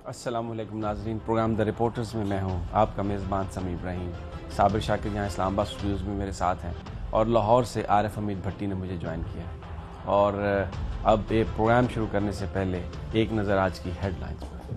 السلام علیکم ناظرین، پروگرام دا رپورٹرز میں ہوں آپ کا میزبان سمیع ابراہیم۔ صابر شاکر یہاں اسلام آباد اسٹوڈیوز میں میرے ساتھ ہیں اور لاہور سے عارف حمید بھٹی نے مجھے جوائن کیا ہے۔ اور اب یہ پروگرام شروع کرنے سے پہلے ایک نظر آج کی ہیڈ لائنز پر۔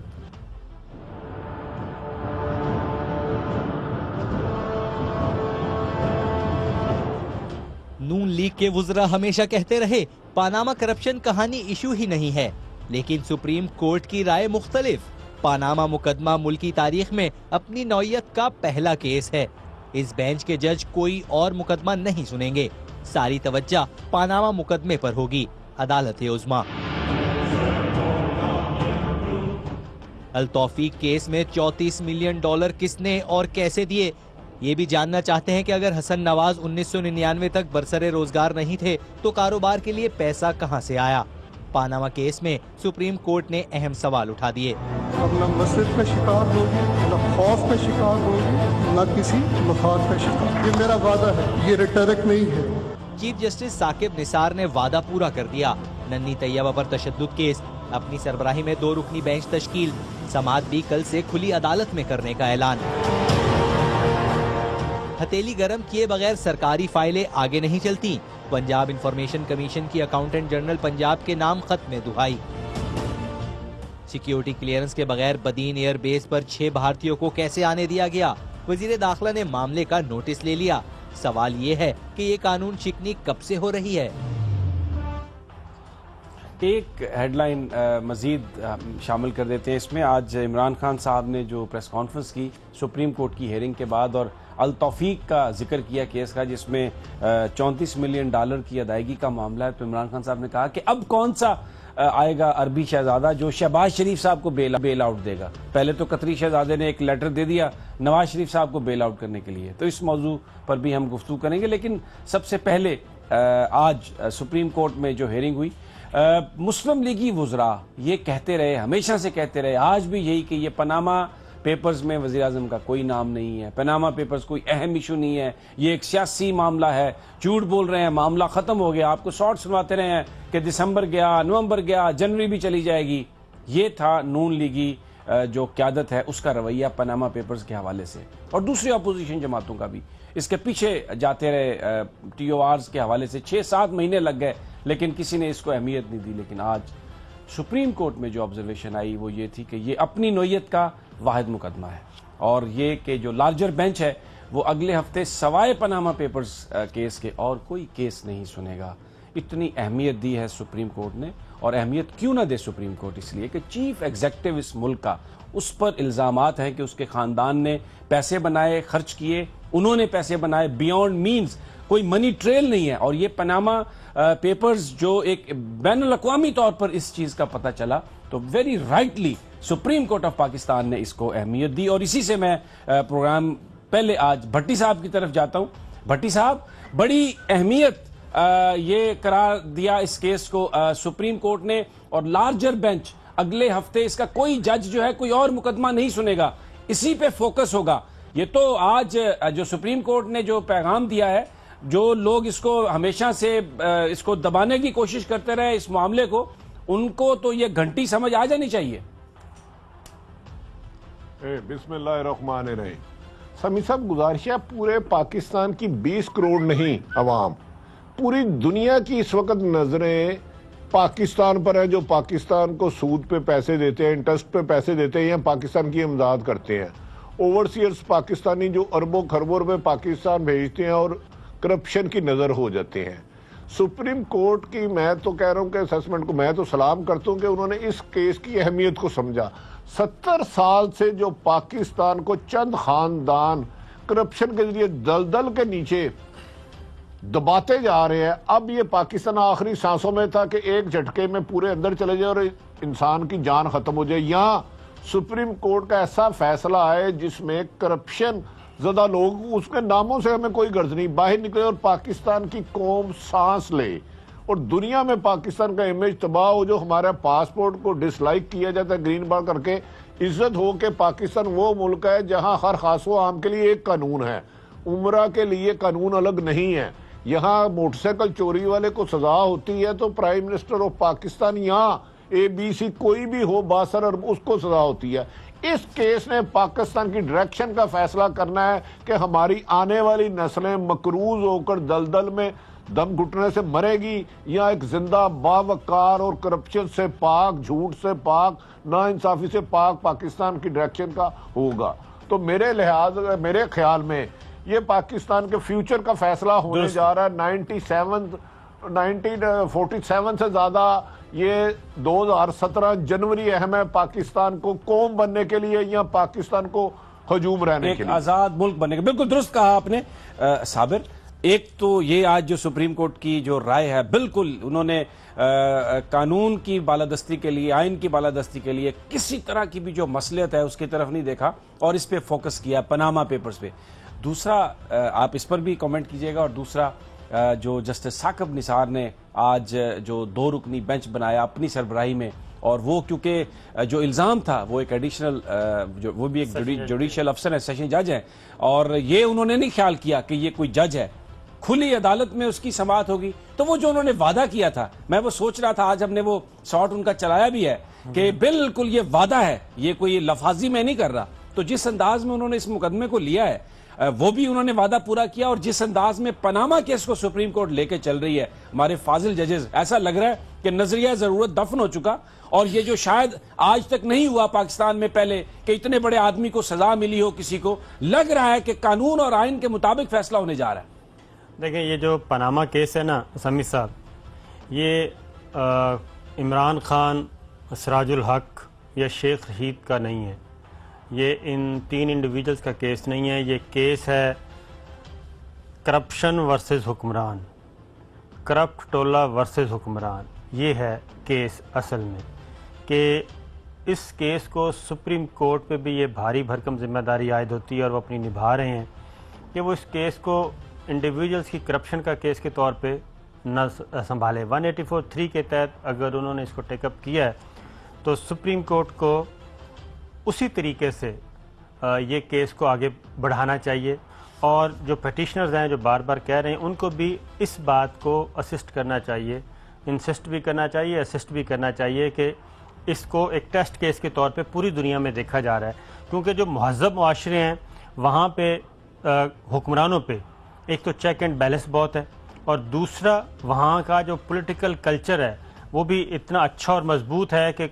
نون لیگ کے وزراء ہمیشہ کہتے رہے پاناما کرپشن کہانی ایشو ہی نہیں ہے، لیکن سپریم کورٹ کی رائے مختلف۔ پاناما مقدمہ ملکی تاریخ میں اپنی نوعیت کا پہلا کیس ہے۔ اس بینچ کے جج کوئی اور مقدمہ نہیں سنیں گے، ساری توجہ پاناما مقدمے پر ہوگی۔ عدالت عظمیٰ التوفیق کیس میں $34 ملین کس نے اور کیسے دیے، یہ بھی جاننا چاہتے ہیں کہ اگر حسن نواز 1999 تک برسر روزگار نہیں تھے تو کاروبار کے لیے پیسہ کہاں سے آیا۔ پاناما کیس میں سپریم کورٹ نے اہم سوال اٹھا دیے۔ اب نہ مسجد میں شکار ہوگی، نہ خوف میں شکار ہوگی، نہ کسی مفاد میں شکار۔ یہ میرا وعدہ ہے، یہ ریٹرک نہیں ہے۔ چیف جسٹس ثاقب نثار نے وعدہ پورا کر دیا۔ ننھی طیبہ پر تشدد کیس، اپنی سربراہی میں 2 رکنی بینچ تشکیل، سماعت بھی کل سے کھلی عدالت میں کرنے کا اعلان۔ ہتھیلی گرم کیے بغیر سرکاری فائلیں آگے نہیں چلتی، پنجاب انفارمیشن کمیشن کی اکاؤنٹنٹ جنرل پنجاب کے نام خط میں دہائی۔ سیکیورٹی کلیئرنس کے بغیر بدین ایئر بیس پر 6 بھارتیوں کو کیسے آنے دیا گیا؟ وزیر داخلہ نے معاملے کا نوٹس لے لیا۔ سوال یہ ہے کہ یہ قانون شکنی کب سے ہو رہی ہے؟ ایک ہیڈ لائن مزید شامل کر دیتے ہیں اس میں۔ آج عمران خان صاحب نے جو پریس کانفرنس کی سپریم کورٹ کی ہیئرنگ کے بعد اور التوفیق کا ذکر کیا کیس کا، جس میں $34 ملین کی ادائیگی کا معاملہ ہے، تو عمران خان صاحب نے کہا کہ اب کون سا آئے گا عربی شہزادہ جو شہباز شریف صاحب کو بیل آؤٹ دے گا؟ پہلے تو قطری شہزادے نے ایک لیٹر دے دیا نواز شریف صاحب کو بیل آؤٹ کرنے کے لیے، تو اس موضوع پر بھی ہم گفتگو کریں گے۔ لیکن سب سے پہلے آج سپریم کورٹ میں جو ہیئرنگ ہوئی، مسلم لیگی وزراء یہ کہتے رہے، ہمیشہ سے کہتے رہے، آج بھی یہی کہ یہ پاناما پیپرز میں وزیراعظم کا کوئی نام نہیں ہے، پاناما پیپرز کوئی اہم ایشو نہیں ہے، یہ ایک سیاسی معاملہ ہے، جھوٹ بول رہے ہیں، معاملہ ختم ہو گیا۔ آپ کو شارٹ سنواتے رہے ہیں کہ دسمبر گیا، نومبر گیا، جنوری بھی چلی جائے گی۔ یہ تھا نون لیگی جو قیادت ہے اس کا رویہ پاناما پیپرز کے حوالے سے، اور دوسری اپوزیشن جماعتوں کا بھی اس کے پیچھے جاتے رہے۔ ٹی او آرز کے حوالے سے 6-7 مہینے لگ گئے، لیکن کسی نے اس کو اہمیت نہیں دی۔ لیکن آج سپریم کورٹ میں جو آبزرویشن آئی وہ یہ تھی کہ یہ اپنی نوعیت کا واحد مقدمہ ہے، اور یہ کہ جو لارجر بینچ ہے وہ اگلے ہفتے سوائے پاناما پیپرز کیس کے اور کوئی کیس نہیں سنے گا۔ اتنی اہمیت دی ہے سپریم کورٹ نے، اور اہمیت کیوں نہ دے سپریم کورٹ؟ اس لیے کہ چیف ایگزیکٹو اس ملک کا، اس پر الزامات ہیں کہ اس کے خاندان نے پیسے بنائے، خرچ کیے، انہوں نے پیسے بنائے بیونڈ مینز، کوئی منی ٹریل نہیں ہے۔ اور یہ پاناما پیپرز جو ایک بین الاقوامی طور پر اس چیز کا پتہ چلا، تو very rightly supreme court of Pakistan نے اس کو اہمیت دی۔ اور اسی سے میں پروگرام پہلے آج بھٹی صاحب کی طرف جاتا ہوں۔ بھٹی صاحب، بڑی اہمیت یہ قرار دیا اس کیس کو سپریم کورٹ نے، اور لارجر بینچ اگلے ہفتے اس کا کوئی جج جو ہے کوئی اور مقدمہ نہیں سنے گا، اسی پہ فوکس ہوگا۔ یہ تو آج جو سپریم کورٹ نے جو پیغام دیا ہے، جو لوگ اس کو ہمیشہ سے اس کو دبانے کی کوشش کرتے رہے اس معاملے کو، ان کو تو یہ گھنٹی سمجھ آ جانی چاہیے۔ بسم اللہ الرحمن الرحیم۔ سمیع صاحب، گزارش ہے، پورے پاکستان کی 20 کروڑ نہیں عوام، پوری دنیا کی اس وقت نظریں پاکستان پر ہیں، جو پاکستان کو سود پہ پیسے دیتے ہیں، انٹرسٹ پہ پیسے دیتے ہیں یا پاکستان کی امداد کرتے ہیں۔ اوورسیئرز پاکستانی جو اربوں خربوں روپے پاکستان بھیجتے ہیں اور کرپشن کی نظر ہو جاتے ہیں۔ سپریم کورٹ کی میں تو کہہ رہا ہوں کہ اسیسمنٹ کو میں تو سلام کرتا ہوں کہ انہوں نے اس کیس کی اہمیت کو سمجھا۔ 70 سال سے جو پاکستان کو چند خاندان کرپشن کے ذریعے دلدل کے نیچے دباتے جا رہے ہیں، اب یہ پاکستان آخری سانسوں میں تھا کہ ایک جھٹکے میں پورے اندر چلے جائے اور انسان کی جان ختم ہو جائے۔ یہاں سپریم کورٹ کا ایسا فیصلہ ہے جس میں کرپشن زدہ لوگ، اس کے ناموں سے ہمیں کوئی غرض نہیں، باہر نکلے اور پاکستان کی قوم سانس لے اور دنیا میں پاکستان کا امیج تباہ ہو۔ جو ہمارا پاسپورٹ کو ڈس لائک کیا جاتا ہے گرین بار کر کے، عزت ہو کہ پاکستان وہ ملک ہے جہاں ہر خاص و عام کے لیے ایک قانون ہے، عمرہ کے لیے قانون الگ نہیں ہے۔ یہاں موٹر سائیکل چوری والے کو سزا ہوتی ہے تو پرائم منسٹر آف پاکستان یہاں ABC کوئی بھی ہو باثر اور اس کو سزا ہوتی ہے. اس کیس نے پاکستان کی ڈائریکشن کا فیصلہ کرنا ہے کہ ہماری آنے والی نسلیں مقروض ہو کر دلدل میں دم گھٹنے سے مرے گی یا ایک زندہ باوقار اور کرپشن سے پاک, جھوٹ سے پاک, نا انصافی سے پاک پاکستان کی ڈائریکشن کا ہوگا. تو میرے خیال میں یہ پاکستان کے فیوچر کا فیصلہ ہونے جا رہا ہے. 1947 سے زیادہ یہ 2017 جنوری اہم ہے پاکستان کو قوم بننے کے لیے یا پاکستان کو ہجوم رہنے کے لیے, ایک آزاد ملک بننے کے. بالکل درست کہا آپ نے صابر. ایک تو یہ آج جو سپریم کورٹ کی جو رائے ہے, بالکل انہوں نے قانون کی بالادستی کے لیے, آئین کی بالادستی کے لیے کسی طرح کی بھی جو مصلحت ہے اس کی طرف نہیں دیکھا اور اس پہ فوکس کیا پاناما پیپرز پہ. دوسرا آپ اس پر بھی کامنٹ کیجئے گا. اور دوسرا جو جسٹس ثاقب نثار نے آج جو 2 رکنی بینچ بنایا اپنی سربراہی میں, اور وہ کیونکہ جو الزام تھا وہ ایک ایڈیشنل وہ بھی ایک جوڈیشل افسر ہے, سیشن جج ہے, اور یہ انہوں نے نہیں خیال کیا کہ یہ کوئی جج ہے, کھلی عدالت میں اس کی سماعت ہوگی. تو وہ جو انہوں نے وعدہ کیا تھا, میں وہ سوچ رہا تھا آج ہم نے وہ شاٹ ان کا چلایا بھی ہے کہ بالکل یہ وعدہ ہے, یہ کوئی لفاظی میں نہیں کر رہا. تو جس انداز میں انہوں نے اس مقدمے کو لیا ہے وہ بھی انہوں نے وعدہ پورا کیا, اور جس انداز میں پاناما کیس کو سپریم کورٹ لے کے چل رہی ہے ہمارے فاضل ججز, ایسا لگ رہا ہے کہ نظریہ ضرورت دفن ہو چکا. اور یہ جو شاید آج تک نہیں ہوا پاکستان میں پہلے کہ اتنے بڑے آدمی کو سزا ملی ہو, کسی کو لگ رہا ہے کہ قانون اور آئین کے مطابق فیصلہ ہونے جا رہا ہے. دیکھیں یہ جو پاناما کیس ہے نا سمیع صاحب, یہ عمران خان, سراج الحق یا شیخ رشید کا نہیں ہے, یہ ان 3 انڈیویجلز کا کیس نہیں ہے. یہ کیس ہے کرپشن ورسز حکمران, کرپٹ ٹولہ ورسز حکمران. یہ ہے کیس اصل میں, کہ اس کیس کو سپریم کورٹ پہ بھی یہ بھاری بھرکم ذمہ داری عائد ہوتی ہے اور وہ اپنی نبھا رہے ہیں کہ وہ اس کیس کو انڈیویجلز کی کرپشن کا کیس کے طور پہ نہ سنبھالے. 184(3) کے تحت اگر انہوں نے اس کو ٹیک اپ کیا ہے تو سپریم کورٹ کو اسی طریقے سے یہ کیس کو آگے بڑھانا چاہیے, اور جو پیٹیشنرز ہیں جو بار بار کہہ رہے ہیں ان کو بھی اس بات کو اسسٹ کرنا چاہیے, انسسٹ بھی کرنا چاہیے, اسسٹ بھی کرنا چاہیے کہ اس کو ایک ٹیسٹ کیس کے طور پہ پوری دنیا میں دیکھا جا رہا ہے. کیونکہ جو مہذب معاشرے ہیں وہاں پہ حکمرانوں پہ ایک تو چیک اینڈ بیلنس بہت ہے, اور دوسرا وہاں کا جو پولیٹیکل کلچر ہے وہ بھی اتنا اچھا اور مضبوط ہے کہ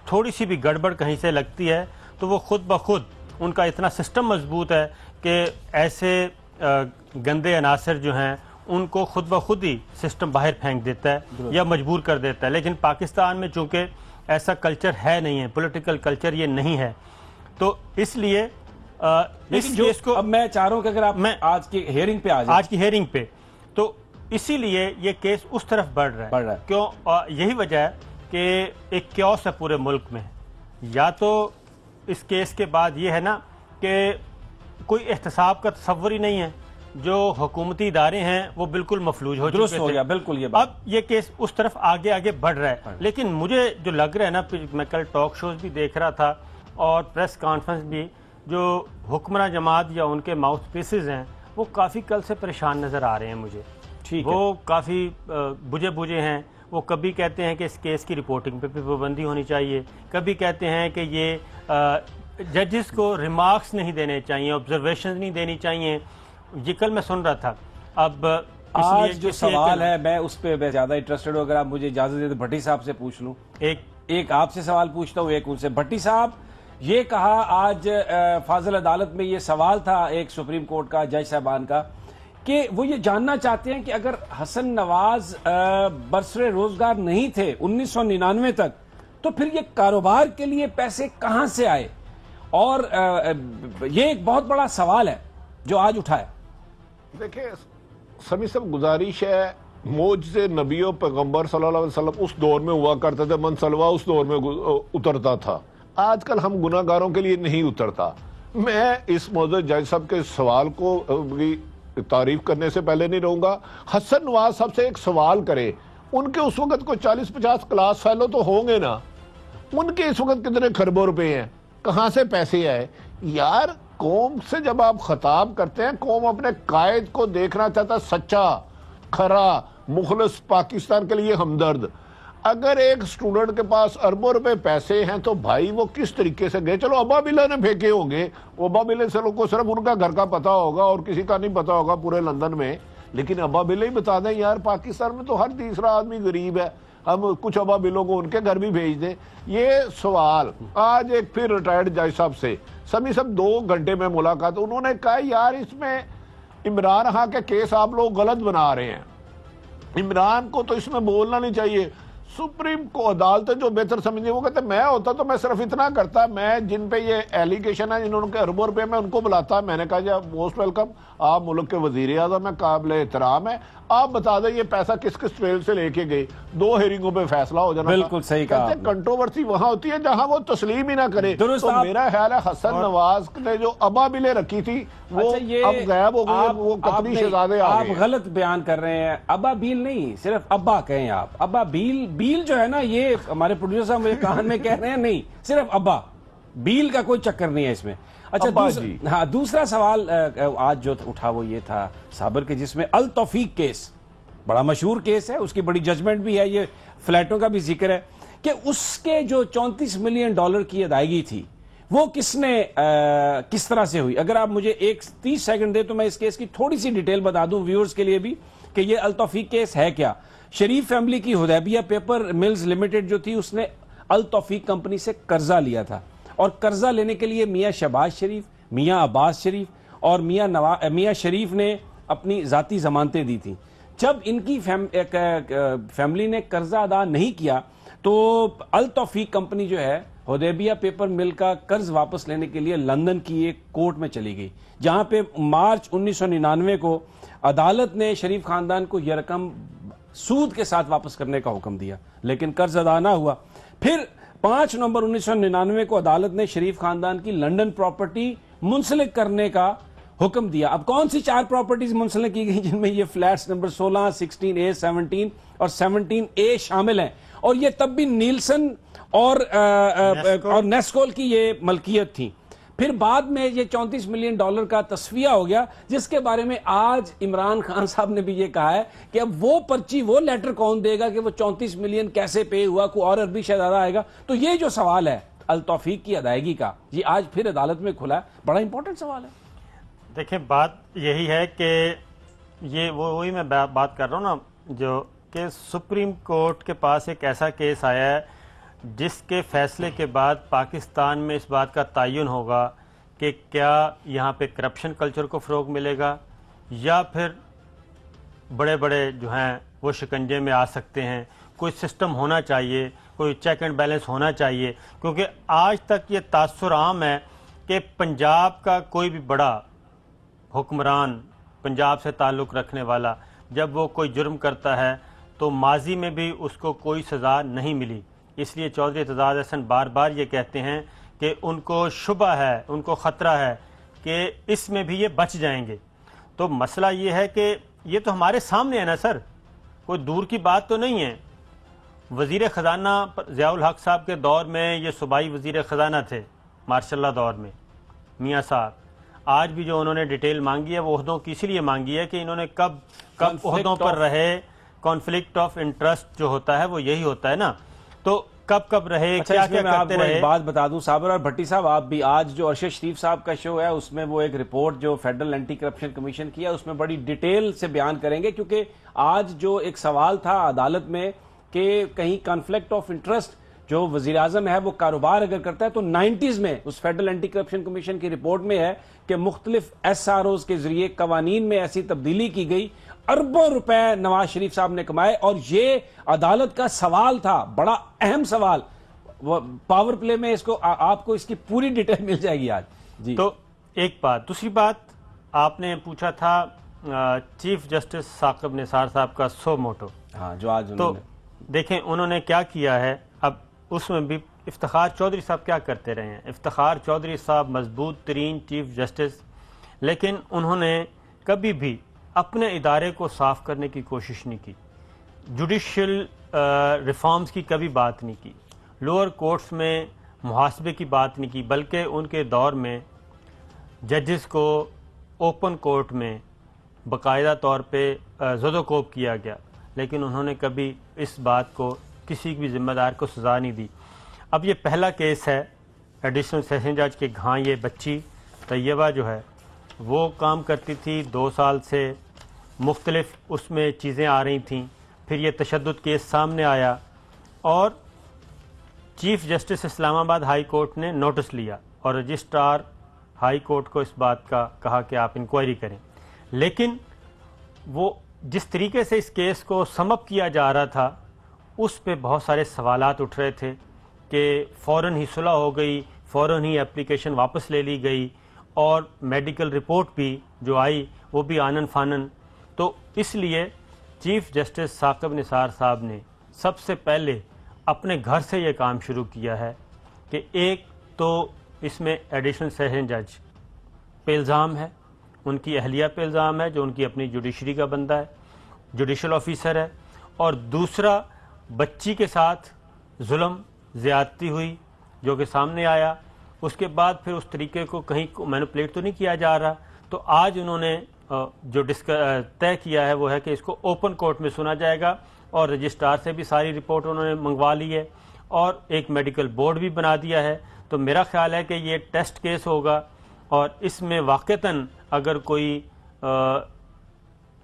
تھوڑی سی بھی گڑبڑ کہیں سے لگتی ہے تو وہ خود بخود ان کا اتنا سسٹم مضبوط ہے کہ ایسے گندے عناصر جو ہیں ان کو خود بخود ہی سسٹم باہر پھینک دیتا ہے یا مجبور کر دیتا ہے. لیکن پاکستان میں چونکہ ایسا کلچر ہے نہیں ہے, پولیٹیکل کلچر یہ نہیں ہے, تو اس لیے اس کیس کو اب میں چاہ رہا ہوں کہ اگر آپ آج کی ہیئرنگ پہ آ جائیں, آج کی ہیئرنگ پہ, تو اسی لیے یہ کیس اس طرف بڑھ رہا ہے. کیوں؟ یہی وجہ ہے کہ ایک کیوس ہے پورے ملک میں. یا تو اس کیس کے بعد یہ ہے نا کہ کوئی احتساب کا تصور ہی نہیں ہے, جو حکومتی ادارے ہیں وہ بالکل مفلوج ہو چکے ہو تھے. گیا بالکل یہ بات. اب یہ کیس اس طرف آگے بڑھ رہا ہے. لیکن مجھے جو لگ رہا ہے نا, میں کل ٹاک شوز بھی دیکھ رہا تھا اور پریس کانفرنس بھی, جو حکمراں جماعت یا ان کے ماؤتھ پیسز ہیں وہ کافی کل سے پریشان نظر آ رہے ہیں مجھے. وہ کافی بجھے ہیں. وہ کبھی کہتے ہیں کہ اس کیس کی رپورٹنگ پہ بھی پابندی ہونی چاہیے, کبھی کہتے ہیں کہ یہ ججز کو ریمارکس نہیں دینے چاہیے, آبزرویشنز نہیں دینی چاہیے. یہ کل میں سن رہا تھا. اب آج جو سوال ہے میں اس پہ زیادہ انٹرسٹڈ ہوں, اگر آپ مجھے اجازت دیں تو بھٹی صاحب سے پوچھ لوں. ایک آپ سے سوال پوچھتا ہوں, ایک ان سے. بھٹی صاحب, یہ کہا آج فاضل عدالت میں, یہ سوال تھا ایک سپریم کورٹ کا جج صاحبان کا, کہ وہ یہ جاننا چاہتے ہیں کہ اگر حسن نواز برسر روزگار نہیں تھے 1999 تک تو پھر یہ کاروبار کے لیے پیسے کہاں سے آئے. اور یہ ایک بہت بڑا سوال ہے جو آج اٹھا ہے. دیکھیں سمیع صاحب, گزارش ہے, موجز نبی و پیغمبر صلی اللہ علیہ وسلم اس دور میں ہوا کرتے تھے, منسلوا اس دور میں اترتا تھا. آج کل ہم گناہ گاروں کے لیے نہیں اترتا. میں اس موضوع جج صاحب کے سوال کو تعریف کرنے سے پہلے نہیں رہوں گا. حسن نواز صاحب سے ایک سوال کرے, ان کے اس وقت کو 40-50 کلاس فیلو تو ہوں گے نا, ان کے اس وقت کتنے کھربوں روپے ہیں, کہاں سے پیسے آئے؟ یار قوم سے جب آپ خطاب کرتے ہیں, قوم اپنے قائد کو دیکھنا چاہتا, سچا, کھرا, مخلص, پاکستان کے لیے ہمدرد. اگر ایک سٹوڈنٹ کے پاس اربوں روپے پیسے ہیں تو بھائی وہ کس طریقے سے گئے؟ چلو ابا بلا نے پھینکے ہوں گے، ابا بلے سے لوگ کو صرف ان کا گھر کا پتا ہوگا اور کسی کا نہیں پتا ہوگا پورے لندن میں، لیکن ابا بلے ہی بتا دیں یار پاکستان میں تو ہر تیسرا آدمی غریب ہے، ہم کچھ ابا بلوں کو ان کے گھر بھی بھیج دیں۔ یہ سوال آج ایک پھر ریٹائرڈ جج صاحب سے سمی صاحب 2 گھنٹے میں ملاقات، انہوں نے کہا یار اس میں عمران خان کے کیس آپ لوگ غلط بنا رہے ہیں، عمران کو تو اس میں بولنا نہیں چاہیے۔ سپریم کو عدالتیں جو بہتر سمجھیں وہ کہتے ہیں میں ہوتا تو میں صرف اتنا کرتا، میں جن پہ یہ ایلیگیشن ہے جنہوں کے اربوں روپے میں ان کو بلاتا، میں نے کہا جی موسٹ ویلکم، آپ ملک کے وزیر اعظم ہیں، قابل احترام ہے، آپ بتا دیں یہ پیسہ کس کس ٹریل سے لے کے گئے، 2 ہیرنگوں پہ فیصلہ ہو جانا۔ بالکل صحیح کہا آپ نے۔ کنٹروورسی وہاں ہوتی ہے جہاں وہ تسلیم ہی نہ کرے۔ درست تو آپ میرا خیال ہے حسن نواز نے جو ابا بلے رکھی تھی وہ اب غائب ہو گئی، وہ قطری شہزادے آ آپ گئے۔ غلط بیان کر رہے ہیں، ابا بیل نہیں، صرف ابا کہیں آپ، ابا بیل جو ہے نا، یہ ہمارے پروڈیوسر صاحب مجھے کان میں کہہ رہے ہیں، نہیں صرف ابا بیل کا کوئی چکر نہیں ہے اس میں۔ اچھا دوسرا سوال آج جو اٹھا وہ یہ تھا صابر کے، جس میں التوفیق کیس بڑا مشہور کیس ہے، اس کی بڑی ججمنٹ بھی ہے، یہ فلیٹوں کا بھی ذکر ہے کہ اس کے جو $34 ملین کی ادائیگی تھی وہ کس طرح سے ہوئی۔ اگر آپ مجھے 30 سیکنڈ دے تو میں اس کیس کی تھوڑی سی ڈیٹیل بتا دوں ویورز کے لیے بھی کہ یہ التوفیق کیس ہے کیا۔ شریف فیملی کی حدیبیہ پیپر ملز لمیٹڈ جو تھی اس نے التوفیق کمپنی سے قرضہ لیا تھا، اور قرضہ لینے کے لیے میاں شہباز شریف، میاں عباس شریف اور میاں شریف نے اپنی ذاتی ضمانتیں دی تھیں۔ جب ان کی فیملی نے قرضہ ادا نہیں کیا تو التوفیق کمپنی جو ہے حدیبیہ پیپر مل کا قرض واپس لینے کے لیے لندن کی ایک کورٹ میں چلی گئی، جہاں پہ مارچ 1999 کو عدالت نے شریف خاندان کو یہ رقم سود کے ساتھ واپس کرنے کا حکم دیا، لیکن قرض ادا نہ ہوا۔ پھر 5 نومبر 1999 کو عدالت نے شریف خاندان کی لندن پراپرٹی منسلک کرنے کا حکم دیا۔ اب کون سی 4 پراپرٹیز منسلک کی گئی جن میں یہ فلیٹس نمبر 16، 16A، 17 اور 17A شامل ہیں، اور یہ تب بھی نیلسن اور نیسکول کی یہ ملکیت تھی۔ پھر بعد میں یہ $34 ملین کا تصفیہ ہو گیا، جس کے بارے میں آج عمران خان صاحب نے بھی یہ کہا ہے کہ اب وہ پرچی، وہ لیٹر کون دے گا کہ وہ 34 ملین کیسے پے ہوا، کوئی اور عربی شہزادہ آئے گا۔ تو یہ جو سوال ہے التوفیق کی ادائیگی کا، یہ آج پھر عدالت میں کھلا ہے، بڑا امپورٹنٹ سوال ہے۔ دیکھیں بات یہی ہے کہ یہ وہی میں بات کر رہا ہوں نا، جو کہ سپریم کورٹ کے پاس ایک ایسا کیس آیا ہے جس کے فیصلے کے بعد پاکستان میں اس بات کا تعین ہوگا کہ کیا یہاں پہ کرپشن کلچر کو فروغ ملے گا یا پھر بڑے بڑے جو ہیں وہ شکنجے میں آ سکتے ہیں۔ کوئی سسٹم ہونا چاہیے، کوئی چیک اینڈ بیلنس ہونا چاہیے، کیونکہ آج تک یہ تاثر عام ہے کہ پنجاب کا کوئی بھی بڑا حکمران، پنجاب سے تعلق رکھنے والا، جب وہ کوئی جرم کرتا ہے تو ماضی میں بھی اس کو کوئی سزا نہیں ملی۔ اس لیے چودھری اعتزاز احسن بار بار یہ کہتے ہیں کہ ان کو شبہ ہے، ان کو خطرہ ہے کہ اس میں بھی یہ بچ جائیں گے۔ تو مسئلہ یہ ہے کہ یہ تو ہمارے سامنے ہے نا سر، کوئی دور کی بات تو نہیں ہے۔ وزیر خزانہ ضیاء الحق صاحب کے دور میں یہ صوبائی وزیر خزانہ تھے، ماشاء اللہ دور میں میاں صاحب، آج بھی جو انہوں نے ڈیٹیل مانگی ہے وہ عہدوں کی اسی لیے مانگی ہے کہ انہوں نے کب عہدوں پر رہے۔ کانفلکٹ آف انٹرسٹ جو ہوتا ہے وہ یہی ہوتا ہے نا، تو کب رہے، کیا کیا کرتے رہے۔ ایک بات بتا دوں صابر اور بھٹی صاحب، آپ بھی آج جو ارشد شریف صاحب کا شو ہے اس میں وہ ایک رپورٹ جو فیڈرل اینٹی کرپشن کمیشن کی ہے اس میں بڑی ڈیٹیل سے بیان کریں گے، کیونکہ آج جو ایک سوال تھا عدالت میں کہ کہیں کانفلکٹ آف انٹرسٹ جو وزیر اعظم ہے وہ کاروبار اگر کرتا ہے تو 90s میں اس فیڈرل اینٹی کرپشن کمیشن کی رپورٹ میں ہے کہ مختلف SROs کے ذریعے قوانین میں ایسی تبدیلی کی گئی، اربوں روپے نواز شریف صاحب نے کمائے، اور یہ عدالت کا سوال تھا، بڑا اہم سوال۔ پاور پلے میں اس کو آپ کو اس کی پوری ڈیٹیل مل جائے گی آج۔ جی تو ایک بات، دوسری بات آپ نے پوچھا تھا چیف جسٹس ثاقب نثار صاحب کا سو موٹو، ہاں جو آج تو دیکھیں انہوں نے کیا کیا ہے۔ اب اس میں بھی افتخار چودھری صاحب کیا کرتے رہے ہیں، افتخار چودھری صاحب مضبوط ترین چیف جسٹس، لیکن انہوں نے کبھی بھی اپنے ادارے کو صاف کرنے کی کوشش نہیں کی، جوڈیشل ریفارمز کی کبھی بات نہیں کی، لوور کورٹس میں محاسبے کی بات نہیں کی، بلکہ ان کے دور میں ججز کو اوپن کورٹ میں باقاعدہ طور پہ زد و کوب کیا گیا، لیکن انہوں نے کبھی اس بات کو کسی بھی ذمہ دار کو سزا نہیں دی. اب یہ پہلا کیس ہے ایڈیشنل سیشن جج کے ہاں یہ بچی طیبہ جو ہے وہ کام کرتی تھی 2 سال سے, مختلف اس میں چیزیں آ رہی تھیں. پھر یہ تشدد کیس سامنے آیا اور چیف جسٹس اسلام آباد ہائی کورٹ نے نوٹس لیا اور رجسٹرار ہائی کورٹ کو اس بات کا کہا کہ آپ انکوائری کریں. لیکن وہ جس طریقے سے اس کیس کو سم اپ کیا جا رہا تھا اس پہ بہت سارے سوالات اٹھ رہے تھے کہ فوراً ہی صلح ہو گئی, فوراً ہی اپلیکیشن واپس لے لی گئی اور میڈیکل رپورٹ بھی جو آئی وہ بھی آنن فانن. تو اس لیے چیف جسٹس ثاقب نثار صاحب نے سب سے پہلے اپنے گھر سے یہ کام شروع کیا ہے کہ ایک تو اس میں ایڈیشنل سیشن جج پہ الزام ہے, ان کی اہلیہ پہ الزام ہے جو ان کی اپنی جوڈیشری کا بندہ ہے, جوڈیشل آفیسر ہے, اور دوسرا بچی کے ساتھ ظلم زیادتی ہوئی جو کہ سامنے آیا. اس کے بعد پھر اس طریقے کو کہیں مینوپلیٹ تو نہیں کیا جا رہا. تو آج انہوں نے جو طے کیا ہے وہ ہے کہ اس کو اوپن کورٹ میں سنا جائے گا اور رجسٹرار سے بھی ساری رپورٹ انہوں نے منگوا لی ہے اور ایک میڈیکل بورڈ بھی بنا دیا ہے. تو میرا خیال ہے کہ یہ ٹیسٹ کیس ہوگا اور اس میں واقعتاً اگر کوئی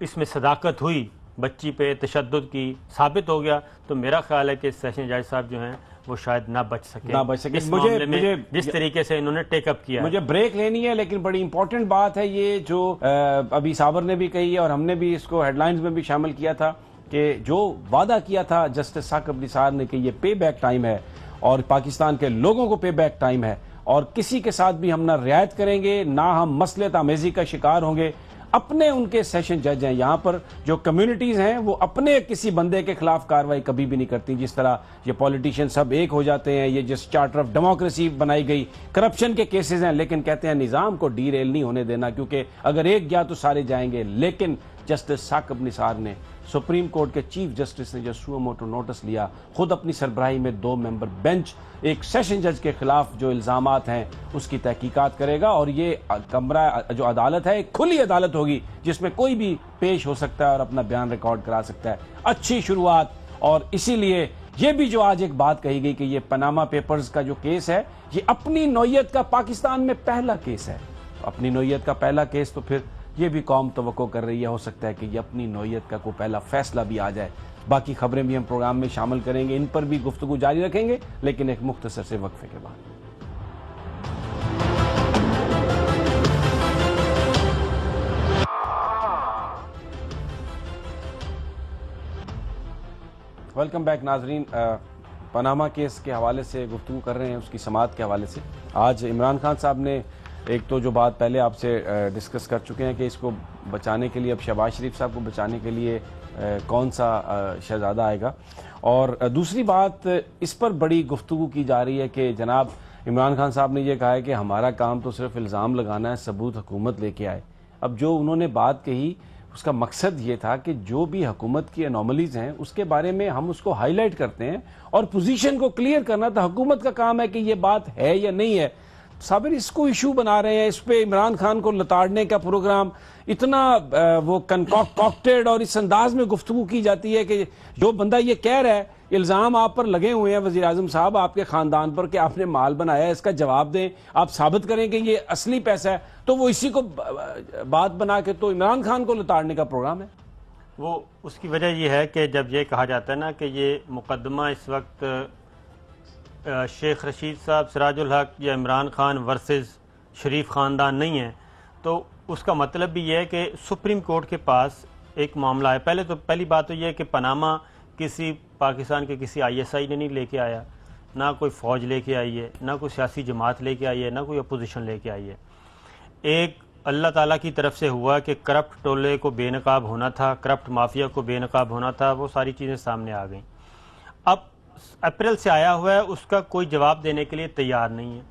اس میں صداقت ہوئی, بچی پہ تشدد کی ثابت ہو گیا, تو میرا خیال ہے کہ سیشن جج صاحب جو ہیں وہ شاید نہ بچ سکے اس معاملے میں جس طریقے سے انہوں نے ٹیک اپ کیا. مجھے بریک لینی ہے لیکن بڑی امپورٹنٹ بات ہے یہ جو ابھی صابر نے بھی کہی ہے اور ہم نے بھی اس کو ہیڈ لائنز میں بھی شامل کیا تھا کہ جو وعدہ کیا تھا جسٹس ثاقب نثار نے کہ یہ پے بیک ٹائم ہے اور پاکستان کے لوگوں کو پے بیک ٹائم ہے اور کسی کے ساتھ بھی ہم نہ رعایت کریں گے نہ ہم مسئلے آمیزی کا شکار ہوں گے. اپنے ان کے سیشن جج ہیں یہاں پر جو کمیونٹیز ہیں وہ اپنے کسی بندے کے خلاف کاروائی کبھی بھی نہیں کرتی. جس طرح یہ پولیٹیشین سب ایک ہو جاتے ہیں, یہ جس چارٹر آف ڈیموکریسی بنائی گئی, کرپشن کے کیسز ہیں, لیکن کہتے ہیں نظام کو ڈی ریل نہیں ہونے دینا کیونکہ اگر ایک گیا تو سارے جائیں گے. لیکن جسٹس ثاقب نثار نے, سپریم کورٹ کے چیف جسٹس نے جو سو موٹو نوٹس لیا, خود اپنی سربراہی میں 2 ممبر بینچ ایک سیشن جج کے خلاف جو الزامات ہیں اس کی تحقیقات کرے گا اور یہ کمرہ جو عدالت ہے ایک کھلی عدالت ہوگی جس میں کوئی بھی پیش ہو سکتا ہے اور اپنا بیان ریکارڈ کرا سکتا ہے. اچھی شروعات. اور اسی لیے یہ بھی جو آج ایک بات کہی گئی کہ یہ پاناما پیپرز کا جو کیس ہے یہ اپنی نوعیت کا پاکستان میں پہلا کیس ہے. اپنی نوعیت کا پہلا کیس تو پھر یہ بھی قوم توقع کر رہی ہے ہو سکتا ہے کہ یہ اپنی نوعیت کا کوئی پہلا فیصلہ بھی آ جائے. باقی خبریں بھی ہم پروگرام میں شامل کریں گے, ان پر بھی گفتگو جاری رکھیں گے لیکن ایک مختصر سے وقفے کے بعد. ویلکم بیک ناظرین. پاناما کیس کے حوالے سے گفتگو کر رہے ہیں, اس کی سماعت کے حوالے سے. آج عمران خان صاحب نے ایک تو جو بات پہلے آپ سے ڈسکس کر چکے ہیں کہ اس کو بچانے کے لیے اب شہباز شریف صاحب کو بچانے کے لیے کون سا شہزادہ آئے گا, اور دوسری بات اس پر بڑی گفتگو کی جا رہی ہے کہ جناب عمران خان صاحب نے یہ کہا ہے کہ ہمارا کام تو صرف الزام لگانا ہے, ثبوت حکومت لے کے آئے. اب جو انہوں نے بات کہی اس کا مقصد یہ تھا کہ جو بھی حکومت کی انوملیز ہیں اس کے بارے میں ہم اس کو ہائی لائٹ کرتے ہیں اور پوزیشن کو کلیئر کرنا تھا. حکومت کا کام ہے کہ یہ بات ہے یا نہیں ہے. صابر اس کو ایشو بنا رہے ہیں, اس پہ عمران خان کو لتاڑنے کا پروگرام اتنا وہ کنکاکٹیڈ اور اس انداز میں گفتگو کی جاتی ہے کہ جو بندہ یہ کہہ رہا ہے الزام آپ پر لگے ہوئے ہیں وزیر اعظم صاحب آپ کے خاندان پر کہ آپ نے مال بنایا ہے, اس کا جواب دیں, آپ ثابت کریں کہ یہ اصلی پیسہ ہے, تو وہ اسی کو بات بنا کے تو عمران خان کو لتاڑنے کا پروگرام ہے. وہ اس کی وجہ یہ ہے کہ جب یہ کہا جاتا ہے نا کہ یہ مقدمہ اس وقت شیخ رشید صاحب, سراج الحق یا عمران خان ورسز شریف خاندان نہیں ہے, تو اس کا مطلب بھی یہ ہے کہ سپریم کورٹ کے پاس ایک معاملہ ہے. پہلی بات تو یہ ہے کہ پاناما کسی پاکستان کے کسی آئی ایس آئی نے نہیں لے کے آیا, نہ کوئی فوج لے کے آئی ہے, نہ کوئی سیاسی جماعت لے کے آئی ہے, نہ کوئی اپوزیشن لے کے آئی ہے. ایک اللہ تعالیٰ کی طرف سے ہوا کہ کرپٹ ٹولے کو بے نقاب ہونا تھا, کرپٹ مافیا کو بے نقاب ہونا تھا, وہ ساری چیزیں سامنے آ گئیں. اب اپریل سے آیا ہوا ہے, اس کا کوئی جواب دینے کے لیے تیار نہیں ہے.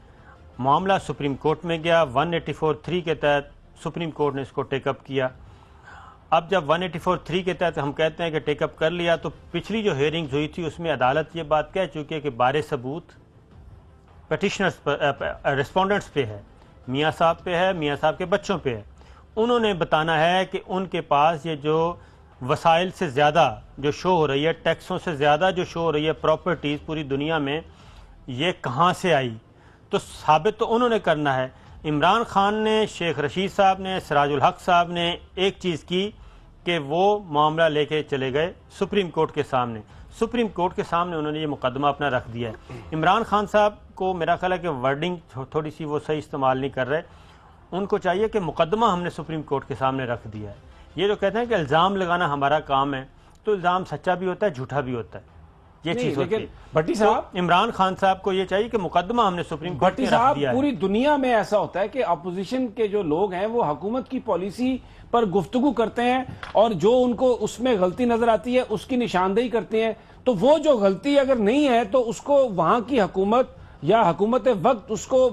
معاملہ سپریم کورٹ میں گیا, 184(3) کے تحت سپریم کورٹ نے اس کو ٹیک اپ کیا. اب جب 184(3) کے تحت ہم کہتے ہیں کہ ٹیک اپ کر لیا, تو پچھلی جو ہیئرنگز ہوئی تھی اس میں عدالت یہ بات کہہ چکی ہے کہ بارے ثبوت پیٹیشنرز پر, ریسپونڈنٹس پہ ہے, میاں صاحب پہ ہے, میاں صاحب کے بچوں پہ ہے. انہوں نے بتانا ہے کہ ان کے پاس یہ جو وسائل سے زیادہ جو شو ہو رہی ہے، ٹیکسوں سے زیادہ جو شو ہو رہی ہے پراپرٹیز پوری دنیا میں، یہ کہاں سے آئی؟ تو ثابت تو انہوں نے کرنا ہے۔ عمران خان نے، شیخ رشید صاحب نے، سراج الحق صاحب نے ایک چیز کی کہ وہ معاملہ لے کے چلے گئے سپریم کورٹ کے سامنے۔ سپریم کورٹ کے سامنے انہوں نے یہ مقدمہ اپنا رکھ دیا ہے۔ عمران خان صاحب کو میرا خیال ہے کہ ورڈنگ تھوڑی سی وہ صحیح استعمال نہیں کر رہے، ان کو چاہیے کہ مقدمہ ہم نے سپریم کورٹ کے سامنے رکھ دیا ہے۔ یہ جو کہتے ہیں کہ الزام لگانا ہمارا کام ہے، تو الزام سچا بھی ہوتا ہے، جھوٹا بھی ہوتا ہے، یہ چیز ہوتی ہے۔ بھٹی صاحب، عمران خان صاحب کو یہ چاہیے کہ مقدمہ ہم نے سپریم کورٹ میں رکھ دیا ہے۔ پوری دنیا میں ایسا ہوتا ہے کہ اپوزیشن کے جو لوگ ہیں وہ حکومت کی پالیسی پر گفتگو کرتے ہیں اور جو ان کو اس میں غلطی نظر آتی ہے اس کی نشاندہی کرتے ہیں، تو وہ جو غلطی اگر نہیں ہے تو اس کو وہاں کی حکومت یا حکومت وقت اس کو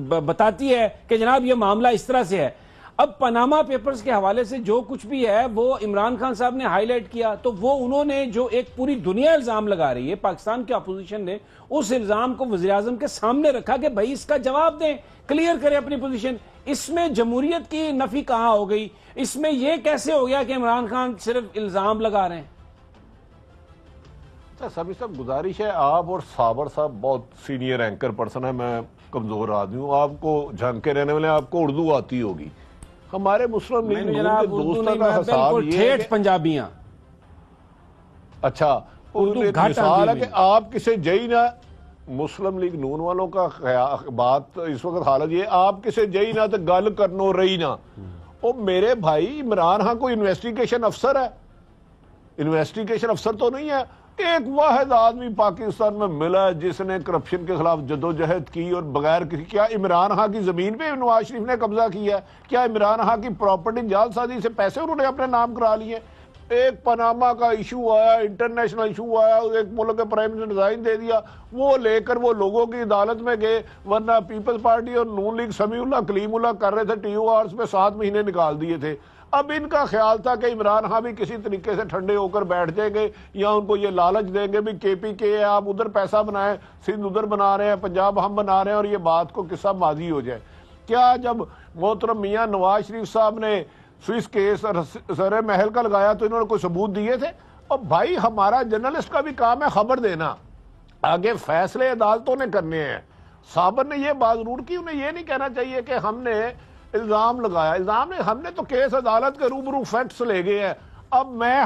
بتاتی ہے کہ جناب یہ معاملہ اس طرح سے ہے۔ اب پاناما پیپرز کے حوالے سے جو کچھ بھی ہے وہ عمران خان صاحب نے ہائی لائٹ کیا، تو وہ انہوں نے جو ایک پوری دنیا الزام لگا رہی ہے، پاکستان کی اپوزیشن نے اس الزام کو وزیر اعظم کے سامنے رکھا کہ بھائی اس کا جواب دیں، کلیئر کریں اپنی پوزیشن۔ اس میں جمہوریت کی نفی کہاں ہو گئی؟ اس میں یہ کیسے ہو گیا کہ عمران خان صرف الزام لگا رہے ہیں؟ سبھی صاحب گزارش ہے، آپ اور صابر صاحب بہت سینئر اینکر پرسن ہے، میں کمزور آدمی ہوں، آپ کو جھانکے رہنے والے، آپ کو اردو آتی ہوگی۔ ہمارے مسلم لیگ نون کے دوستوں کا حساب یہ ہے کہ پنجابیاں اچھا اردو ایک مثال ہے کہ آپ کسے جئی نہ، مسلم لیگ نون والوں کا بات اس وقت حالت یہ، آپ کسے جئی نہ تو گل کرنو رہی نہ۔ او میرے بھائی، عمران خان کوئی انویسٹیگیشن افسر ہے؟ انویسٹیگیشن افسر تو نہیں ہے۔ ایک واحد آدمی پاکستان میں ملا ہے جس نے کرپشن کے خلاف جدوجہد کی اور بغیر کسی، کیا عمران خان کی زمین پہ نواز شریف نے قبضہ کیا ہے؟ کیا عمران خان کی پراپرٹی جعل سازی سے پیسے انہوں نے اپنے نام کرا لیے؟ ایک پاناما کا ایشو آیا، انٹرنیشنل ایشو آیا، ایک ملک کے پرائم منسٹر نے ریزائن دے دیا، وہ لے کر وہ لوگوں کی عدالت میں گئے، ورنہ پیپلز پارٹی اور نون لیگ سمیع اللہ کلیم اللہ کر رہے تھے، ٹی او آرز پہ 7 مہینے نکال دیے تھے۔ اب ان کا خیال تھا کہ عمران خان بھی کسی طریقے سے ٹھنڈے ہو کر بیٹھ جائیں گے یا ان کو یہ لالچ دیں گے بھی کے پی کے ہے، آپ ادھر پیسہ بنائیں، سندھ ادھر بنا رہے ہیں، پنجاب ہم بنا رہے ہیں، اور یہ بات کو قصہ ماضی ہو جائے۔ کیا جب محترم میاں نواز شریف صاحب نے سوئس کیس سر محل کا لگایا تو انہوں نے کوئی ثبوت دیے تھے؟ اور بھائی ہمارا جرنلسٹ کا بھی کام ہے خبر دینا، آگے فیصلے عدالتوں نے کرنے ہیں۔ صابر نے یہ بات ضرور کی، انہیں یہ نہیں کہنا چاہیے کہ ہم نے الزام لگایا، الزام نے، ہم نے تو کیس عدالت کے روبرو فیکٹس لے گئے ہیں۔ اب میں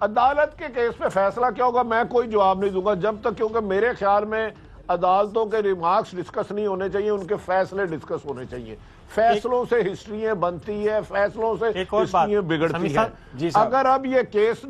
عدالت کے کیس پہ فیصلہ کیا ہوگا میں کوئی جواب نہیں دوں گا جب تک، کیونکہ میرے خیال میں عدالتوں کے ریمارکس ڈسکس نہیں ہونے چاہیے، ان کے فیصلے ڈسکس ہونے چاہیے۔ فیصلوں سے ہسٹریاں بنتی ہے، فیصلوں سے ہسٹریاں بگڑتی ہیں۔ اگر اب یہ کیس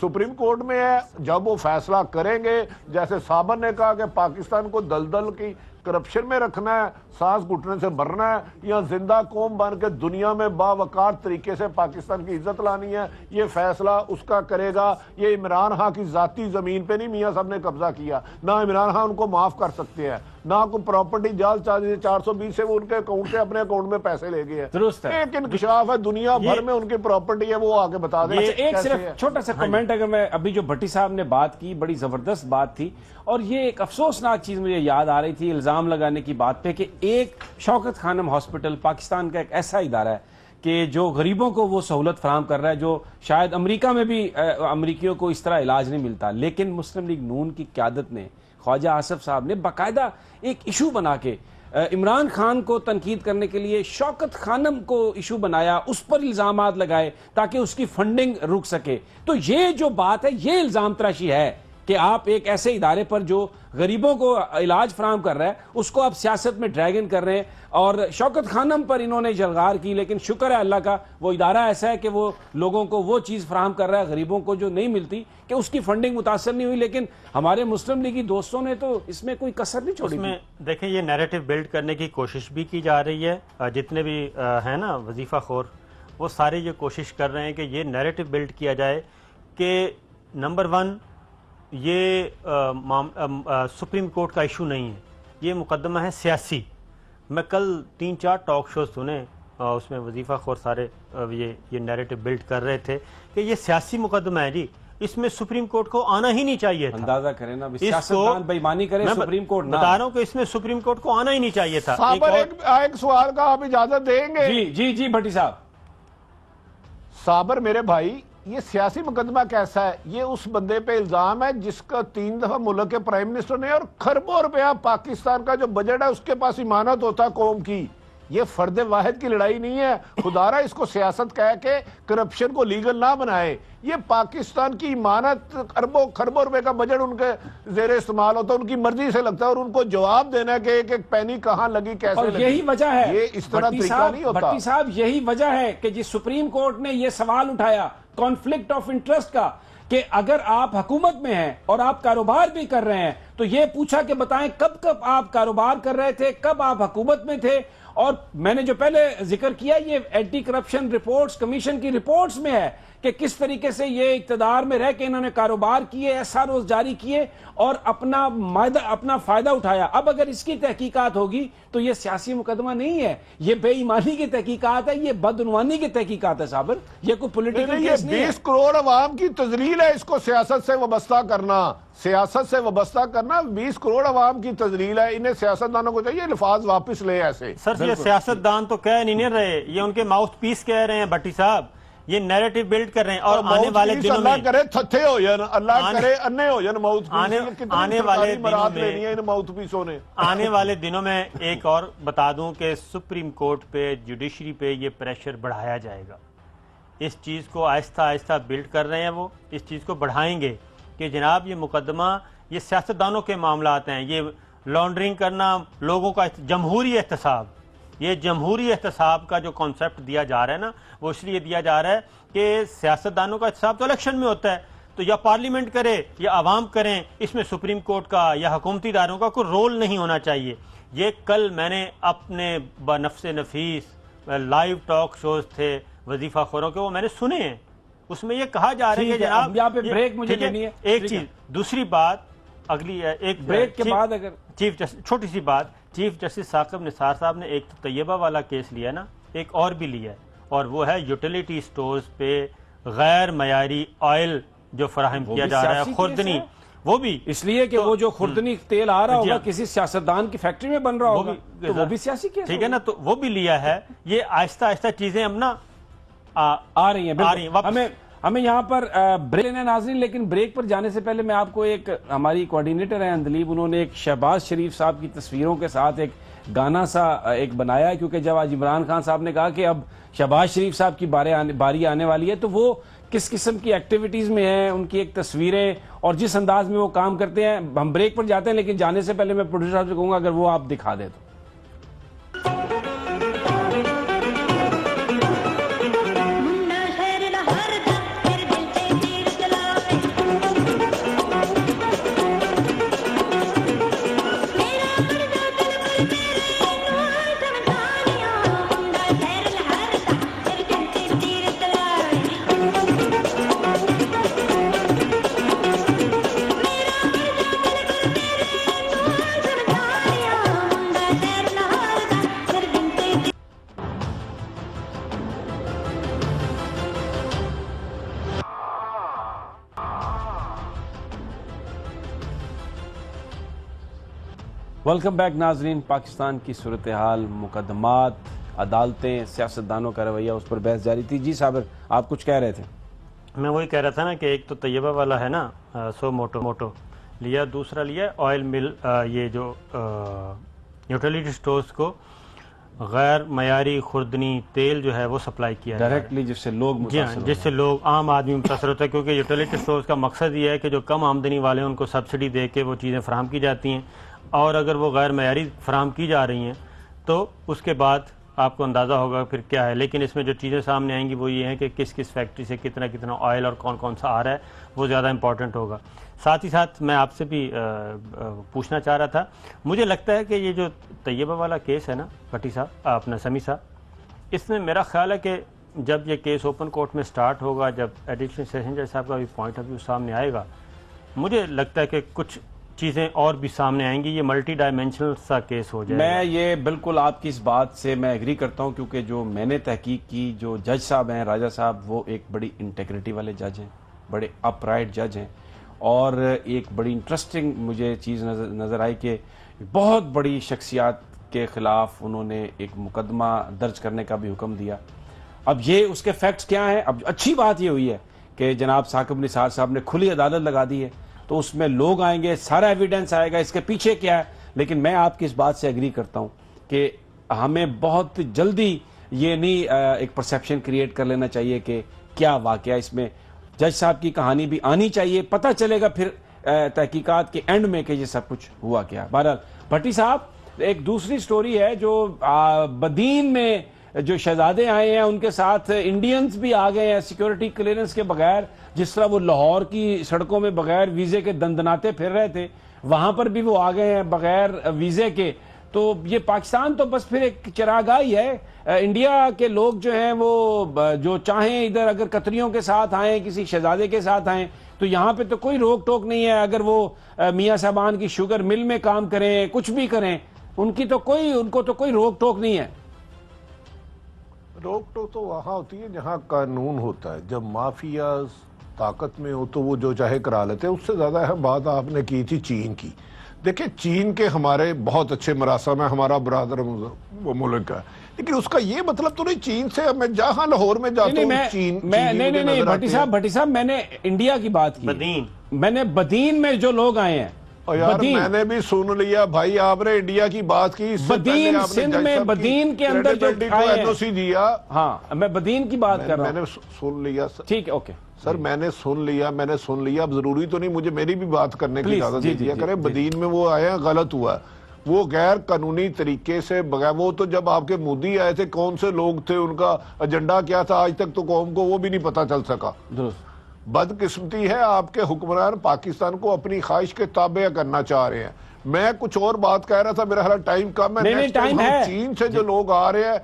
سپریم کورٹ میں ہے، جب وہ فیصلہ کریں گے، جیسے صابر نے کہا کہ پاکستان کو دلدل کی کرپشن میں رکھنا ہے، سانس گھٹنے سے بھرنا ہے، یا زندہ قوم بن کے دنیا میں باوقار طریقے سے پاکستان کی عزت لانی ہے، یہ فیصلہ اس کا کرے گا۔ یہ عمران خان کی ذاتی زمین پہ نہیں میاں صاحب نے قبضہ کیا، نہ عمران خان ان کو معاف کر سکتے ہیں، نہ کوئی پراپرٹی جعل سازی 420 سے وہ ان کے اکاؤنٹ سے اپنے اکاؤنٹ میں پیسے لے گئے ہیں۔ درست ہے، ایک انکشاف ہے، دنیا بھر میں ان کی پراپرٹی ہے، وہ آگے بتا دیں۔ ایک صرف چھوٹا سا کمنٹ، اگر میں ابھی جو بھٹی صاحب نے بات کی بڑی زبردست بات تھی، اور یہ ایک افسوسناک چیز مجھے یاد آ رہی تھی الزام لگانے کی بات پہ، کہ ایک شوکت خانم ہاسپٹل پاکستان کا ایک ایسا ادارہ ہے کہ جو غریبوں کو وہ سہولت فراہم کر رہا ہے جو شاید امریکہ میں بھی امریکیوں کو اس طرح علاج نہیں ملتا، لیکن مسلم لیگ نون کی قیادت نے، خواجہ آصف صاحب نے باقاعدہ ایک ایشو بنا کے عمران خان کو تنقید کرنے کے لیے شوکت خانم کو ایشو بنایا، اس پر الزامات لگائے تاکہ اس کی فنڈنگ رک سکے۔ تو یہ جو بات ہے، یہ الزام تراشی ہے کہ آپ ایک ایسے ادارے پر جو غریبوں کو علاج فراہم کر رہا ہے اس کو آپ سیاست میں ڈریگن کر رہے ہیں، اور شوکت خانم پر انہوں نے جلغار کی، لیکن شکر ہے اللہ کا وہ ادارہ ایسا ہے کہ وہ لوگوں کو وہ چیز فراہم کر رہا ہے غریبوں کو جو نہیں ملتی، کہ اس کی فنڈنگ متاثر نہیں ہوئی۔ لیکن ہمارے مسلم لیگی دوستوں نے تو اس میں کوئی کسر نہیں چھوڑی۔ اس میں دیکھیں یہ نیریٹو بلڈ کرنے کی کوشش بھی کی جا رہی ہے، جتنے بھی ہیں نا وظیفہ خور، وہ سارے یہ کوشش کر رہے ہیں کہ یہ نیریٹو بلڈ کیا جائے کہ نمبر 1 یہ سپریم کورٹ کا ایشو نہیں ہے، یہ مقدمہ ہے سیاسی۔ میں کل 3-4 ٹاک شوز سنے، اس میں وظیفہ خور سارے یہ نیریٹو بلڈ کر رہے تھے کہ یہ سیاسی مقدمہ ہے جی، اس میں سپریم کورٹ کو آنا ہی نہیں چاہیے تھا۔ اندازہ کریں نا، سیاستدان بے ایمانی کرے، سپریم کورٹ نہ، بتا رہا ہوں کہ اس میں سپریم کورٹ کو آنا ہی نہیں چاہیے تھا۔ ایک سوال کا آپ اجازت دیں گے؟ جی بھٹی صاحب۔ صابر میرے بھائی، یہ سیاسی مقدمہ کیسا ہے؟ یہ اس بندے پہ الزام ہے جس کا 3 دفعہ ملک کے پرائم منسٹر نے، اور خربوں روپیہ پاکستان کا جو بجٹ ہے اس کے پاس امانت ہوتا قوم کی. یہ فرد واحد کی لڑائی نہیں ہے. خدا را اس کو سیاست کہہ کے کرپشن کو لیگل نہ بنائے. یہ پاکستان کی امانت، اربوں خربوں روپے کا بجٹ ان کے زیر استعمال ہوتا ہے، ان کی مرضی سے لگتا ہے، اور ان کو جواب دینا ہے کہ ایک ایک پینی کہاں لگی، کیسے لگی. یہی وجہ ہے، یہ اس طرح طریقہ نہیں ہوتا. بھٹی صاحب یہی وجہ ہے کہ جس سپریم کورٹ نے یہ سوال اٹھایا کانفلکٹ آف انٹرسٹ کا، کہ اگر آپ حکومت میں ہیں اور آپ کاروبار بھی کر رہے ہیں تو یہ پوچھا کہ بتائیں کب کب آپ کاروبار کر رہے تھے، کب آپ حکومت میں تھے. اور میں نے جو پہلے ذکر کیا یہ اینٹی کرپشن رپورٹس کمیشن کی رپورٹس میں ہے کہ کس طریقے سے یہ اقتدار میں رہ کے انہوں نے کاروبار کیے، SROs جاری کیے اور اپنا فائدہ اٹھایا. اب اگر اس کی تحقیقات ہوگی تو یہ سیاسی مقدمہ نہیں ہے، یہ بے ایمانی کی تحقیقات ہے، یہ بدعنوانی کی تحقیقات ہے صابر. یہ کوئی پولیٹیکل کیس نہیں ہے. 20 کروڑ عوام کی تذلیل ہے، اس کو سیاست سے وابستہ کرنا. سیاست سے وابستہ کرنا 20 کروڑ عوام کی تذلیل ہے. انہیں سیاستدانوں کو چاہیے الفاظ واپس لے ایسے. سر یہ سیاستدان تو کہہ نہیں رہے، یہ ان کے ماؤتھ پیس کہہ رہے ہیں بھٹی صاحب. یہ نیریٹو بلڈ کر رہے ہیں. اور آنے والے دنوں میں اللہ کرے تھتھے ہو جائیں، اللہ کرے انے ہو جائیں ماؤتھ پیس. آنے والے دنوں میں ماؤتھ پیسوں نے آنے والے دنوں میں ایک اور بتا دوں کہ سپریم کورٹ پہ، جوڈیشری پہ یہ پریشر بڑھایا جائے گا. اس چیز کو آہستہ آہستہ بلڈ کر رہے ہیں، وہ اس چیز کو بڑھائیں گے کہ جناب یہ مقدمہ یہ سیاستدانوں کے معاملات ہیں. یہ لانڈرنگ کرنا لوگوں کا جمہوری احتساب، یہ جمہوری احتساب کا جو کانسیپٹ دیا جا رہا ہے نا، وہ اس لیے دیا جا رہا ہے کہ سیاستدانوں کا احتساب تو الیکشن میں ہوتا ہے، تو یا پارلیمنٹ کرے یا عوام کریں، اس میں سپریم کورٹ کا یا حکومتی اداروں کا کوئی رول نہیں ہونا چاہیے. یہ کل میں نے اپنے بنفس نفیس لائیو ٹاک شوز تھے وظیفہ خوروں کے، وہ میں نے سنے ہیں. اس میں یہ کہا جا رہا ہے کہ جناب یہاں پہ بریک مجھے لینی ہے. ایک چیز. دوسری بات اگلی ایک بریک کے بعد اگر چیف جسٹس، چھوٹی سی بات، چیف جسٹس ثاقب نثار صاحب نے ایک طیبہ والا کیس لیا نا، ایک اور بھی لیا ہے، اور وہ ہے یوٹیلیٹی سٹورز پہ غیر معیاری آئل جو فراہم کیا جا رہا ہے، خوردنی. وہ بھی اس لیے کہ وہ جو خوردنی تیل آ رہا ہوگا کسی سیاستدان کی فیکٹری میں بن رہا ہوگا، تو وہ بھی سیاسی کیس، ٹھیک ہے نا. تو وہ بھی لیا ہے. یہ آہستہ آہستہ چیزیں ہم نا آ رہی ہیں. ہمیں یہاں پر بریک لینا ناظرین، لیکن بریک پر جانے سے پہلے میں آپ کو ایک ہماری کوارڈینیٹر ہیں اندلیب، انہوں نے ایک شہباز شریف صاحب کی تصویروں کے ساتھ ایک گانا سا ایک بنایا ہے، کیونکہ جب آج عمران خان صاحب نے کہا کہ اب شہباز شریف صاحب کی باری آنے والی ہے، تو وہ کس قسم کی ایکٹیویٹیز میں ہیں، ان کی ایک تصویریں اور جس انداز میں وہ کام کرتے ہیں. ہم بریک پر جاتے ہیں، لیکن جانے سے پہلے میں پروڈیوسر صاحب سے کہوں گا اگر وہ آپ دکھا دیں تو. ویلکم بیک ناظرین. پاکستان کی صورتحال، مقدمات، عدالتیں، سیاستدانوں کا رویہ، اس پر بحث جاری تھی. جی صابر آپ کچھ کہہ رہے تھے. میں وہی کہہ رہا تھا نا کہ ایک تو طیبہ والا ہے نا، سو موٹو لیا، دوسرا لیا آئل مل، یہ جو یوٹیلیٹی سٹورز کو غیر معیاری خوردنی تیل جو ہے وہ سپلائی کیا ڈائریکٹلی، جس سے لوگ جس سے لوگ عام آدمی متاثر ہوتا ہے، کیونکہ یوٹیلیٹی سٹورز کا مقصد یہ ہے کہ جو کم آمدنی والے ہیں ان کو سبسڈی دے کے وہ چیزیں فراہم کی جاتی ہیں، اور اگر وہ غیر معیاری فراہم کی جا رہی ہیں تو اس کے بعد آپ کو اندازہ ہوگا پھر کیا ہے. لیکن اس میں جو چیزیں سامنے آئیں گی وہ یہ ہیں کہ کس کس فیکٹری سے کتنا کتنا آئل اور کون کون سا آ رہا ہے، وہ زیادہ امپورٹنٹ ہوگا. ساتھ ہی ساتھ میں آپ سے بھی پوچھنا چاہ رہا تھا، مجھے لگتا ہے کہ یہ جو طیبہ والا کیس ہے نا بھٹی صاحب، اپنا سمی صاحب، اس میں میرا خیال ہے کہ جب یہ کیس اوپن کورٹ میں سٹارٹ ہوگا، جب ایڈیشنل سیشن جج صاحب کا بھی پوائنٹ ابھی سامنے آئے گا، مجھے لگتا ہے کہ کچھ چیزیں اور بھی سامنے آئیں گی. یہ ملٹی ڈائمینشنل سا کیس ہو جائے گا. میں یہ بالکل آپ کی اس بات سے میں ایگری کرتا ہوں، کیونکہ جو میں نے تحقیق کی، جو جج صاحب ہیں راجہ صاحب، وہ ایک بڑی انٹیگریٹی والے جج ہیں، بڑے اپ رائٹ جج ہیں، اور ایک بڑی انٹرسٹنگ مجھے چیز نظر آئی کہ بہت بڑی شخصیات کے خلاف انہوں نے ایک مقدمہ درج کرنے کا بھی حکم دیا. اب یہ اس کے فیکٹس کیا ہیں؟ اب اچھی بات یہ ہوئی ہے کہ جناب ثاقب نثار صاحب نے کھلی عدالت لگا دی ہے، تو اس میں لوگ آئیں گے، سارا ایویڈنس آئے گا، اس کے پیچھے کیا ہے. لیکن میں آپ کی اس بات سے ایگری کرتا ہوں کہ ہمیں بہت جلدی یہ نہیں ایک پرسیپشن کریٹ کر لینا چاہیے کہ کیا واقعہ اس میں. جج صاحب کی کہانی بھی آنی چاہیے، پتہ چلے گا پھر تحقیقات کے اینڈ میں کہ یہ سب کچھ ہوا کیا. بہرحال بھٹی صاحب، ایک دوسری سٹوری ہے جو بدین میں جو شہزادے آئے ہیں ان کے ساتھ انڈینز بھی آ گئے ہیں سیکیورٹی کلیئرنس کے بغیر. جس طرح وہ لاہور کی سڑکوں میں بغیر ویزے کے دندناتے پھر رہے تھے، وہاں پر بھی وہ آ گئے ہیں بغیر ویزے کے. تو یہ پاکستان تو بس پھر ایک چراگاہی ہے. انڈیا کے لوگ جو ہیں وہ جو چاہیں ادھر اگر قطریوں کے ساتھ آئیں، کسی شہزادے کے ساتھ آئیں، تو یہاں پہ تو کوئی روک ٹوک نہیں ہے. اگر وہ میاں صاحبان کی شوگر مل میں کام کریں، کچھ بھی کریں، ان کو تو کوئی روک ٹوک نہیں ہے. روک ٹوک تو وہاں ہوتی ہے جہاں قانون ہوتا ہے. جب مافیاز طاقت میں ہو تو وہ جو چاہے کرا لیتے ہیں. اس سے زیادہ اہم بات آپ نے کی تھی چین کی. دیکھیں چین کے ہمارے بہت اچھے مراسم ہیں، ہمارا برادر ملک ہے، لیکن اس کا یہ مطلب تو نہیں چین سے میں جہاں لاہور میں جاتا ہوں چین نہیں بھٹی صاحب میں نے انڈیا کی بات کی. میں نے بدین میں جو لوگ آئے ہیں، یار میں نے بھی سن لیا بھائی، آپ نے انڈیا کی بات کی. بدین سندھ میں بدین کے اندر جو این او سی دیا. ہاں میں بدین کی بات کر رہا ہوں. میں نے سن لیا. ٹھیک ہے، اوکے سر، میں نے سن لیا. اب ضروری تو نہیں مجھے میری بھی بات کرنے کی اجازت دیا کریں. بدین میں وہ آئے ہیں، غلط ہوا. وہ غیر قانونی طریقے سے بغیر، وہ تو جب آپ کے مودی آئے تھے کون سے لوگ تھے، ان کا ایجنڈا کیا تھا، آج تک تو قوم کو وہ بھی نہیں پتا چل سکا. بدقسمتی ہے آپ کے حکمران پاکستان کو اپنی خواہش کے تابع کرنا چاہ رہے ہیں. میں کچھ اور بات کہہ رہا تھا، میرا حال ٹائم کم ہے. چین سے جو لوگ آ رہے ہیں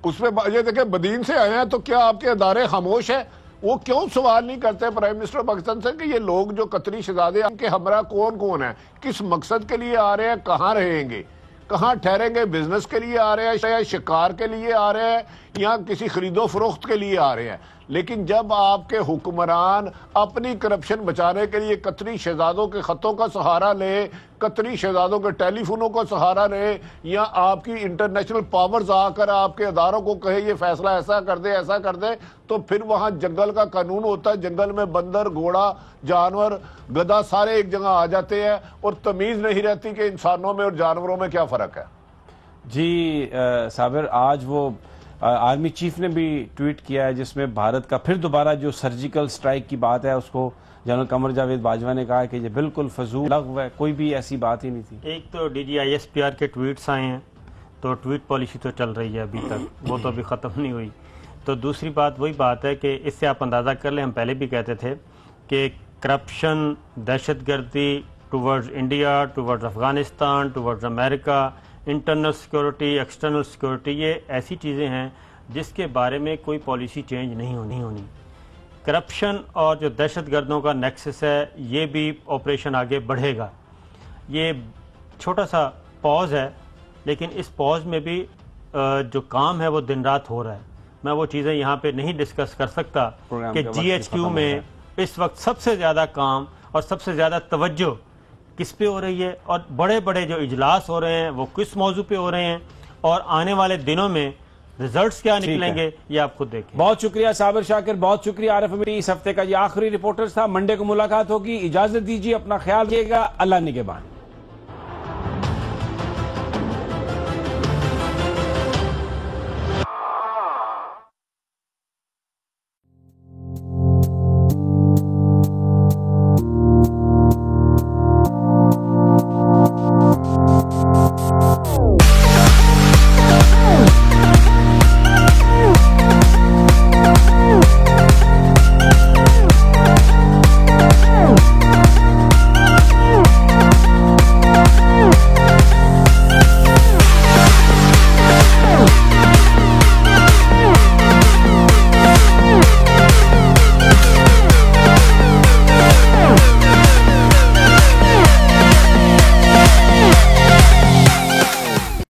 اس میں یہ دیکھیں بدین سے آئے ہیں، تو کیا آپ کے ادارے خاموش ہیں؟ وہ کیوں سوال نہیں کرتے پرائم منسٹر پاکستان سے کہ یہ لوگ جو قطری شہزادے ان کے ہمراہ کون کون ہیں، کس مقصد کے لیے آ رہے ہیں، کہاں رہیں گے، کہاں ٹھہریں گے، بزنس کے لیے آ رہے ہیں یا شکار کے لیے آ رہے ہیں یا کسی خرید و فروخت کے لیے آ رہے ہیں. لیکن جب آپ کے حکمران اپنی کرپشن بچانے کے لیے قطری شہزادوں کے خطوں کا سہارا لے، قطری شہزادوں کے ٹیلی فونوں کا سہارا لے، یا آپ کی انٹرنیشنل پاورز آ کر آپ کے اداروں کو کہے یہ فیصلہ ایسا کر دے ایسا کر دے، تو پھر وہاں جنگل کا قانون ہوتا ہے. جنگل میں بندر، گھوڑا، جانور، گدھا سارے ایک جگہ آ جاتے ہیں اور تمیز نہیں رہتی کہ انسانوں میں اور جانوروں میں کیا فرق ہے. جی صابر، آج وہ آرمی چیف نے بھی ٹویٹ کیا ہے جس میں بھارت کا پھر دوبارہ جو سرجیکل سٹرائک کی بات ہے اس کو جنرل قمر جاوید باجوہ نے کہا کہ یہ بالکل فضول لغو ہے، کوئی بھی ایسی بات ہی نہیں تھی. ایک تو D G I S P R کے ٹویٹس آئے ہیں، تو ٹویٹ پالیسی تو چل رہی ہے ابھی تک، وہ تو ابھی ختم نہیں ہوئی. تو دوسری بات وہی بات ہے کہ اس سے آپ اندازہ کر لیں، ہم پہلے بھی کہتے تھے کہ کرپشن، دہشت گردی towards India, towards Afghanistan, towards America, internal security, external security, یہ ایسی چیزیں ہیں جس کے بارے میں کوئی پالیسی چینج نہیں ہونی. کرپشن اور جو دہشت گردوں کا نیکسس ہے یہ بھی آپریشن آگے بڑھے گا. یہ چھوٹا سا پاز ہے، لیکن اس پاز میں بھی جو کام ہے وہ دن رات ہو رہا ہے. میں وہ چیزیں یہاں پہ نہیں ڈسکس کر سکتا کہ جی ایچ کیو میں اس وقت سب سے زیادہ کام اور سب سے زیادہ توجہ کس پہ ہو رہی ہے، اور بڑے بڑے جو اجلاس ہو رہے ہیں وہ کس موضوع پہ ہو رہے ہیں، اور آنے والے دنوں میں ریزلٹس کیا نکلیں گے یہ آپ خود دیکھیں. بہت شکریہ صابر شاکر، بہت شکریہ عارف امیر. اس ہفتے کا یہ آخری رپورٹرز تھا. منڈے کو ملاقات ہوگی. اجازت دیجیے، اپنا خیال رکھیے گا. اللہ نگہبان.